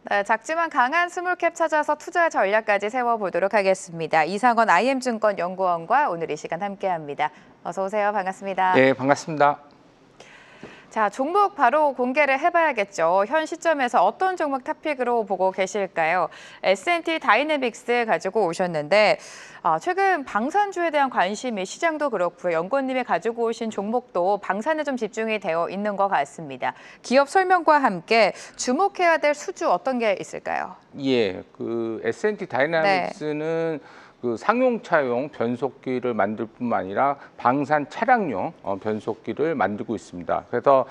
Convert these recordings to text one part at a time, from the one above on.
네, 작지만 강한 스몰캡 찾아서 투자 전략까지 세워보도록 하겠습니다. 이상원 IM증권 연구원과 오늘 이 시간 함께합니다. 어서 오세요. 반갑습니다. 예, 반갑습니다. 자, 종목 바로 공개를 해봐야겠죠. 현 시점에서 어떤 종목 토픽으로 보고 계실까요? S&T 다이내믹스 가지고 오셨는데 최근 방산주에 대한 관심이 시장도 그렇고요. 연구원님이 가지고 오신 종목도 방산에 좀 집중이 되어 있는 것 같습니다. 기업 설명과 함께 주목해야 될 수주 어떤 게 있을까요? 예, 그 S&T 다이나믹스는 그 상용차용 변속기를 만들 뿐만 아니라 방산 차량용 변속기를 만들고 있습니다. 그래서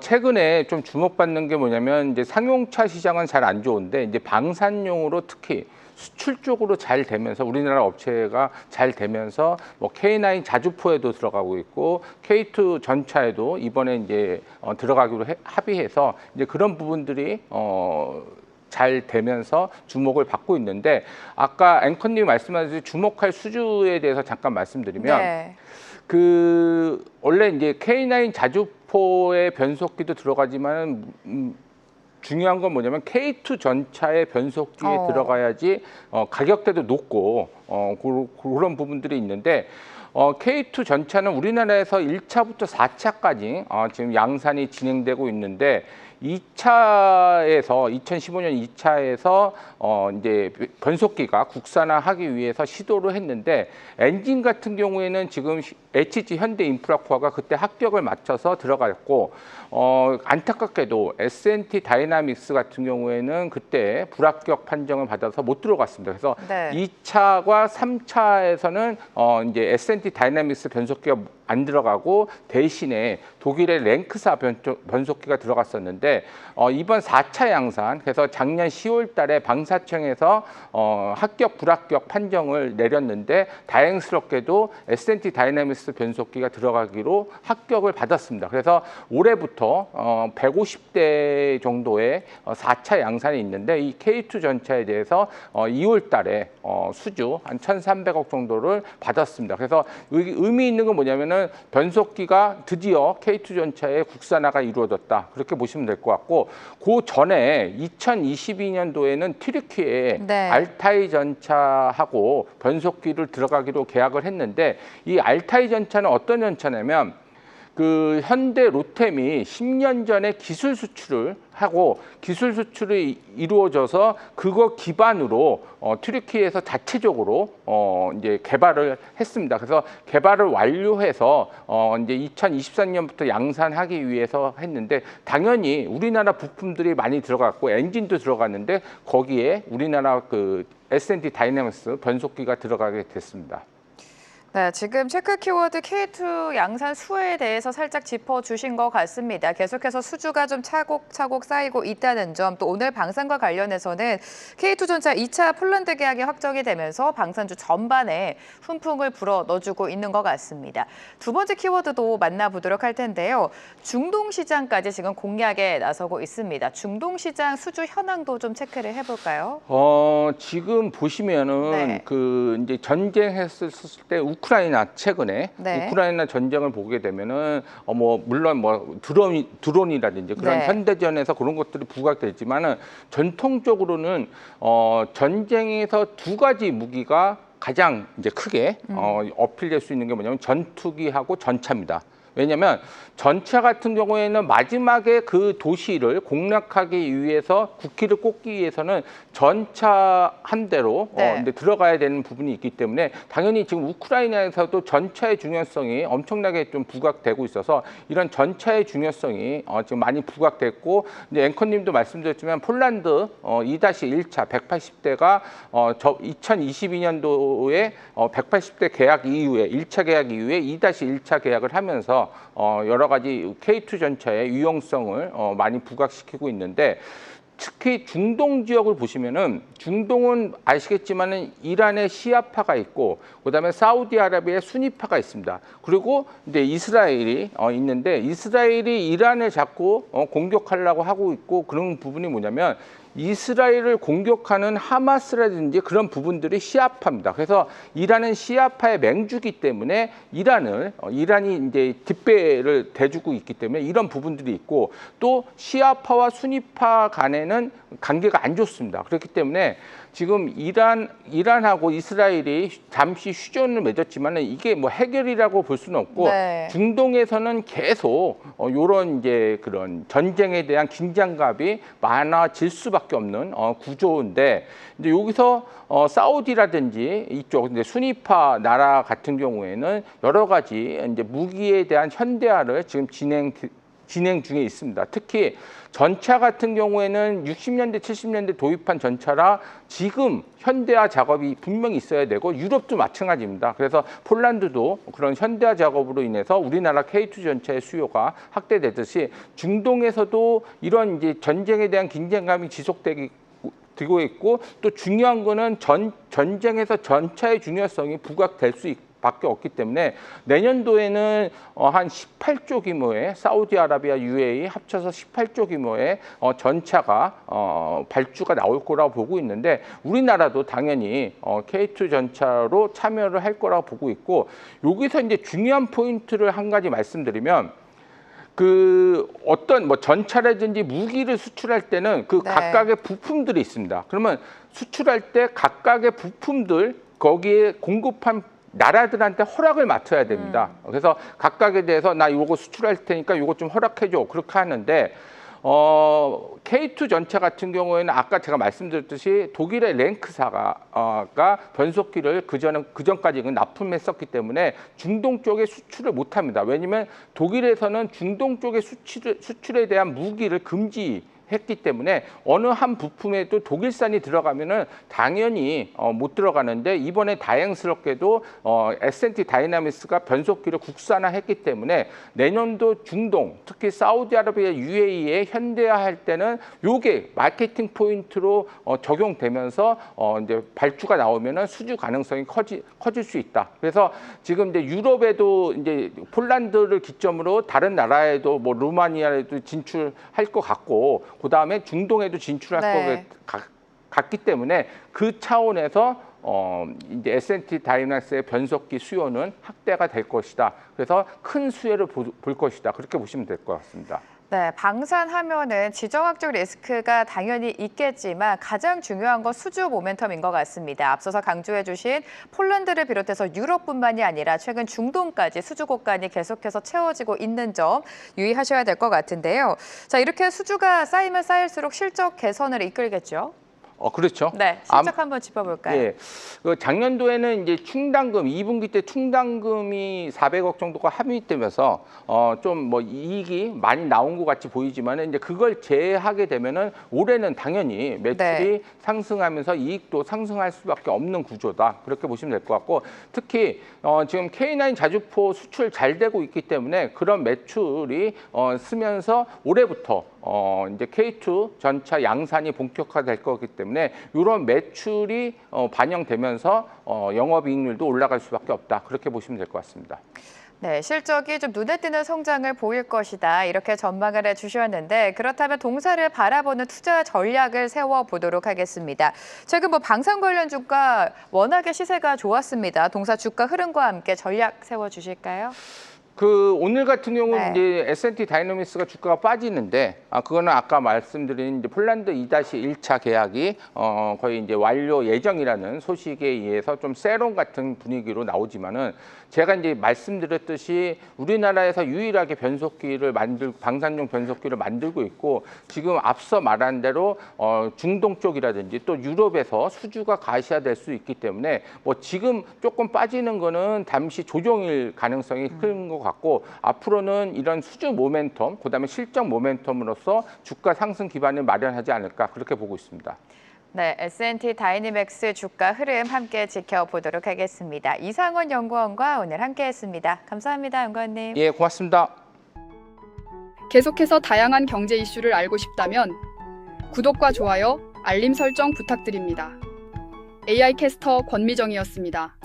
최근에 좀 주목받는 게 뭐냐면 이제 상용차 시장은 잘 안 좋은데 이제 방산용으로 특히 수출 쪽으로 잘 되면서 우리나라 업체가 잘 되면서 뭐 K9 자주포에도 들어가고 있고 K2 전차에도 이번에 이제 들어가기로 합의해서 이제 그런 부분들이 잘 되면서 주목을 받고 있는데 아까 앵커님이 말씀하신 주목할 수주에 대해서 잠깐 말씀드리면 그 원래 이제 K9 자주포의 변속기도 들어가지만 중요한 건 뭐냐면 K2 전차의 변속기에 들어가야지 가격대도 높고 그런 부분들이 있는데 K2 전차는 우리나라에서 1차부터 4차까지 지금 양산이 진행되고 있는데 2차에서 2015년 2차에서 이제 변속기가 국산화하기 위해서 시도를 했는데 엔진 같은 경우에는 지금 HG 현대인프라코아가 그때 합격을 맞춰서 들어갔고 안타깝게도 S&T 다이나믹스 같은 경우에는 그때 불합격 판정을 받아서 못 들어갔습니다. 그래서 2차와 3차에서는 이제 S&T 다이나믹스 변속기가 안 들어가고 대신에 독일의 랭크사 변속기가 들어갔었는데 이번 4차 양산 그래서 작년 10월 달에 방사청에서 합격 불합격 판정을 내렸는데 다행스럽게도 S&T 다이나믹스 변속기가 들어가기로 합격을 받았습니다. 그래서 올해부터 150대 정도의 4차 양산이 있는데 이 K2 전차에 대해서 2월 달에 수주 한 1,300억 정도를 받았습니다. 그래서 의미 있는 건 뭐냐면은 변속기가 드디어 K2 전차의 국산화가 이루어졌다. 그렇게 보시면 될 것 같고 그 전에 2022년도에는 튀르키예 알타이 전차하고 변속기를 들어가기로 계약을 했는데 이 알타이 전차는 어떤 전차냐면 그 현대 로템이 10년 전에 기술 수출을 하고 기술 수출이 이루어져서 그거 기반으로 튀르키예에서 자체적으로 이제 개발을 했습니다. 그래서 개발을 완료해서 이제 2023년부터 양산하기 위해서 했는데 당연히 우리나라 부품들이 많이 들어갔고 엔진도 들어갔는데 거기에 우리나라 그 S&T 다이내믹스 변속기가 들어가게 됐습니다. 네, 지금 체크 키워드 K2 양산 수에 대해서 살짝 짚어주신 것 같습니다. 계속해서 수주가 좀 차곡차곡 쌓이고 있다는 점, 또 오늘 방산과 관련해서는 K2 전차 2차 폴란드 계약이 확정이 되면서 방산주 전반에 훈풍을 불어 넣어주고 있는 것 같습니다. 두 번째 키워드도 만나보도록 할 텐데요. 중동 시장까지 지금 공략에 나서고 있습니다. 중동 시장 수주 현황도 좀 체크를 해볼까요? 지금 보시면은 그 이제 전쟁했을 때 우크라이나 최근에 우크라이나 전쟁을 보게 되면은 뭐 물론 뭐 드론이라든지 그런 현대전에서 그런 것들이 부각되지만은 전통적으로는 전쟁에서 두 가지 무기가 가장 이제 크게 어필될 수 있는 게 뭐냐면 전투기하고 전차입니다. 왜냐하면 전차 같은 경우에는 마지막에 그 도시를 공략하기 위해서 국기를 꽂기 위해서는 전차 한 대로 이제 들어가야 되는 부분이 있기 때문에 당연히 지금 우크라이나에서도 전차의 중요성이 엄청나게 좀 부각되고 있어서 이런 전차의 중요성이 지금 많이 부각됐고 이제 앵커님도 말씀드렸지만 폴란드 2-1차 180대가 2022년도에 180대 계약 이후에 1차 계약 이후에 2-1차 계약을 하면서 여러 가지 K2 전차의 유용성을 많이 부각시키고 있는데 특히 중동 지역을 보시면은 중동은 아시겠지만은 이란의 시아파가 있고 그다음에 사우디아라비아의 수니파가 있습니다. 그리고 이제 이스라엘이 있는데 이스라엘이 이란을 자꾸 공격하려고 하고 있고 그런 부분이 뭐냐면 이스라엘을 공격하는 하마스라든지 그런 부분들이 시아파입니다. 그래서 이란은 시아파의 맹주기 때문에 이란이 이제 뒷배를 대주고 있기 때문에 이런 부분들이 있고 또 시아파와 수니파 간에는 사이는 관계가 안 좋습니다. 그렇기 때문에 지금 이란하고 이스라엘이 잠시 휴전을 맺었지만은 이게 뭐 해결이라고 볼 수는 없고 네. 중동에서는 계속 요런 이제 그런 전쟁에 대한 긴장감이 많아질 수밖에 없는 구조인데 이제 여기서 사우디라든지 이쪽 이제 순위파 나라 같은 경우에는 여러 가지 이제 무기에 대한 현대화를 지금 진행 중에 있습니다. 특히 전차 같은 경우에는 60년대, 70년대 도입한 전차라 지금 현대화 작업이 분명히 있어야 되고 유럽도 마찬가지입니다. 그래서 폴란드도 그런 현대화 작업으로 인해서 우리나라 K2 전차의 수요가 확대되듯이 중동에서도 이런 이제 전쟁에 대한 긴장감이 지속되고 있고 또 중요한 거는 전쟁에서 전차의 중요성이 부각될 수 밖에 없기 때문에 내년도에는 한 18조 규모의 사우디아라비아, UAE 합쳐서 18조 규모의 전차가 발주가 나올 거라고 보고 있는데 우리나라도 당연히 K2 전차로 참여를 할 거라고 보고 있고 여기서 이제 중요한 포인트를 한 가지 말씀드리면 그 어떤 뭐 전차라든지 무기를 수출할 때는 그 네. 각각의 부품들이 있습니다. 그러면 수출할 때 각각의 부품들 거기에 공급한 나라들한테 허락을 맡아야 됩니다. 그래서 각각에 대해서 나 이거 수출할 테니까 이거 좀 허락해줘 그렇게 하는데 K2 전차 같은 경우에는 아까 제가 말씀드렸듯이 독일의 랭크사가 변속기를 그전까지는 납품했었기 때문에 중동 쪽에 수출을 못합니다. 왜냐하면 독일에서는 중동 쪽의 수출에 대한 무기를 금지했기 때문에 어느 한 부품에도 독일산이 들어가면은 당연히 못 들어가는데 이번에 다행스럽게도 S&T 다이나믹스가 변속기를 국산화했기 때문에 내년도 중동 특히 사우디아라비아 UAE에 현대화할 때는 요게 마케팅 포인트로 적용되면서 이제 발주가 나오면은 수주 가능성이 커질 수 있다. 그래서 지금 이제 유럽에도 이제 폴란드를 기점으로 다른 나라에도 뭐 루마니아에도 진출할 것 같고 그 다음에 중동에도 진출할 네. 것 같기 때문에 그 차원에서 이제 S&T 다이나믹스의 변속기 수요는 확대가 될 것이다. 그래서 큰 수혜를 볼 것이다. 그렇게 보시면 될 것 같습니다. 네, 방산하면은 지정학적 리스크가 당연히 있겠지만 가장 중요한 건 수주 모멘텀인 것 같습니다. 앞서서 강조해 주신 폴란드를 비롯해서 유럽뿐만이 아니라 최근 중동까지 수주 곳간이 계속해서 채워지고 있는 점 유의하셔야 될 것 같은데요. 자, 이렇게 수주가 쌓이면 쌓일수록 실적 개선을 이끌겠죠? 그렇죠. 네, 실적 한번 짚어볼까요? 예. 작년도에는 이제 충당금, 2분기 때 충당금이 400억 정도가 합의되면서 좀 뭐 이익이 많이 나온 것 같이 보이지만은 이제 그걸 제외하게 되면은 올해는 당연히 매출이 네. 상승하면서 이익도 상승할 수밖에 없는 구조다. 그렇게 보시면 될 것 같고 특히 지금 K9 자주포 수출 잘 되고 있기 때문에 그런 매출이 쓰면서 올해부터 이제 K2 전차 양산이 본격화될 거기 때문에 이런 매출이 반영되면서 영업이익률도 올라갈 수밖에 없다. 그렇게 보시면 될 것 같습니다. 네, 실적이 좀 눈에 띄는 성장을 보일 것이다. 이렇게 전망을 해주셨는데 그렇다면 동사를 바라보는 투자 전략을 세워보도록 하겠습니다. 최근 뭐 방산 관련 주가 워낙에 시세가 좋았습니다. 동사 주가 흐름과 함께 전략 세워주실까요? 오늘 같은 경우는 네. 이제 S&T 다이나믹스가 주가가 빠지는데 그거는 아까 말씀드린 이제 폴란드 2-1차 계약이 거의 이제 완료 예정이라는 소식에 의해서 좀 세론 같은 분위기로 나오지만은 제가 이제 말씀드렸듯이 우리나라에서 유일하게 방산용 변속기를 만들고 있고 지금 앞서 말한 대로 중동 쪽이라든지 또 유럽에서 수주가 가시화될 수 있기 때문에 뭐 지금 조금 빠지는 거는 잠시 조정일 가능성이 큰 것 같고 앞으로는 이런 수주 모멘텀, 그다음에 실적 모멘텀으로서 주가 상승 기반을 마련하지 않을까 그렇게 보고 있습니다. 네, S&T 다이내믹스 주가 흐름 함께 지켜보도록 하겠습니다. 이상원 연구원과 오늘 함께했습니다. 감사합니다, 연구원님. 예, 고맙습니다. 계속해서 다양한 경제 이슈를 알고 싶다면 구독과 좋아요, 알림 설정 부탁드립니다. AI 캐스터 권미정이었습니다.